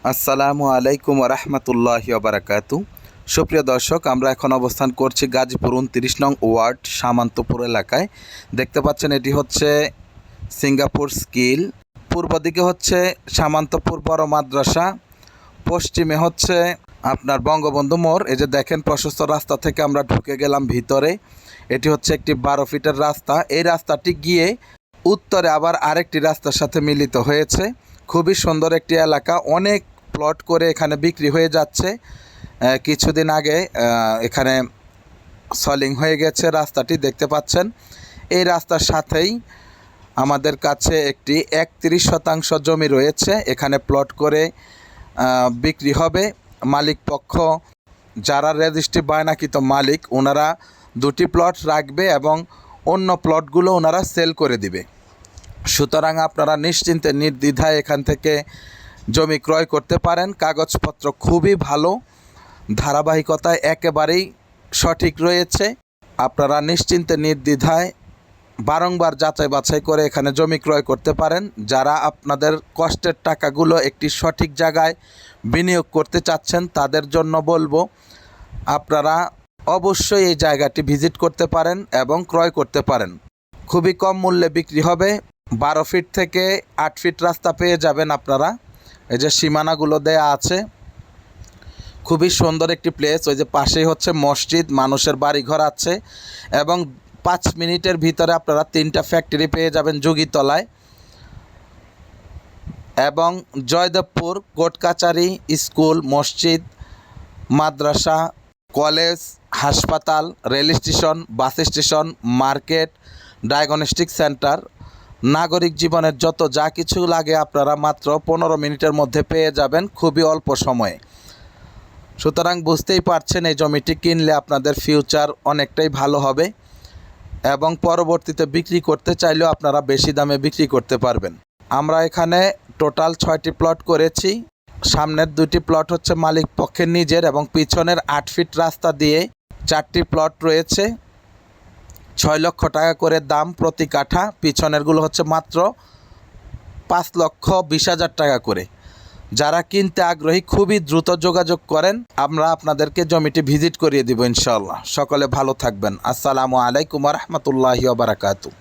আসসালামু আলাইকুম রহমতুল্লাহি ওবারাকাতু। সুপ্রিয় দর্শক, আমরা এখন অবস্থান করছি গাজীপুর 29 নং ওয়ার্ড সামান্তপুর এলাকায়। দেখতে পাচ্ছেন এটি হচ্ছে সিঙ্গাপুর স্কিল। পূর্ব দিকে হচ্ছে সামান্তপুর বড় মাদ্রাসা, পশ্চিমে হচ্ছে আপনার বঙ্গবন্ধু মোড়। এই যে দেখেন প্রশস্ত রাস্তা থেকে আমরা ঢুকে গেলাম ভিতরে। এটি হচ্ছে একটি 12 ফিটের রাস্তা। এই রাস্তাটি গিয়ে উত্তরে আবার আরেকটি রাস্তার সাথে মিলিত হয়েছে। খুবই সুন্দর একটি এলাকা, অনেক প্লট করে এখানে বিক্রি হয়ে যাচ্ছে। কিছুদিন আগে এখানে সলিং হয়ে গেছে রাস্তাটি, দেখতে পাচ্ছেন। এই রাস্তার সাথেই আমাদের কাছে একটি 31% জমি রয়েছে, এখানে প্লট করে বিক্রি হবে। মালিক পক্ষ যারা রেজিস্ট্রি বায়নাকৃত মালিক, ওনারা 2টি প্লট রাখবে এবং অন্য প্লটগুলো ওনারা সেল করে দিবে। সুতরাং আপনারা নিশ্চিন্তে নির্দ্বিধায় এখান থেকে জমি ক্রয় করতে পারেন। কাগজপত্র খুবই ভালো, ধারাবাহিকতায় একেবারেই সঠিক রয়েছে। আপনারা নিশ্চিন্তে নির্দ্বিধায় বারংবার যাচাই বাছাই করে এখানে জমি ক্রয় করতে পারেন। যারা আপনাদের কষ্টের টাকাগুলো একটি সঠিক জায়গায় বিনিয়োগ করতে চাচ্ছেন, তাদের জন্য বলবো আপনারা অবশ্যই এই জায়গাটি ভিজিট করতে পারেন এবং ক্রয় করতে পারেন। খুবই কম মূল্যে বিক্রি হবে। 12 ফিট থেকে 8 ফিট রাস্তা পেয়ে যাবেন আপনারা। এই যে সীমানাগুলো দেয়া আছে, খুবই সুন্দর একটি প্লেস। ওই যে পাশেই হচ্ছে মসজিদ, মানুষের বাড়িঘর আছে এবং 5 মিনিটের ভিতরে আপনারা 3টা ফ্যাক্টরি পেয়ে যাবেন যোগীতলায়। এবং জয়দেবপুর কোর্ট কাচারি, স্কুল, মসজিদ, মাদ্রাসা, কলেজ, হাসপাতাল, rail station, bus station, market, diagnostic centre, নাগরিক জীবনের যত যা কিছু লাগে আপনারা মাত্র 15 মিনিটের মধ্যে পেয়ে যাবেন, খুবই অল্প সময়ে। সুতরাং বুঝতেই পারছেন এই জমিটি কিনলে আপনাদের ফিউচার অনেকটাই ভালো হবে এবং পরবর্তীতে বিক্রি করতে চাইলেও আপনারা বেশি দামে বিক্রি করতে পারবেন। আমরা এখানে টোটাল 6টি প্লট করেছি। সামনের 2টি প্লট হচ্ছে মালিক পক্ষের নিজের এবং পিছনের 8 ফিট রাস্তা দিয়ে 4টি প্লট রয়েছে। 6 লক্ষ টাকা করে দাম প্রতি কাঠা। পিছনেরগুলো হচ্ছে মাত্র 5,20,000 টাকা করে। যারা কিনতে আগ্রহী খুবই দ্রুত যোগাযোগ করেন, আমরা আপনাদেরকে জমিটি ভিজিট করিয়ে দিব ইনশাআল্লাহ। সকলে ভালো থাকবেন। আসসালামু আলাইকুম রহমতুল্লাহি ওয়া বারাকাতুহু।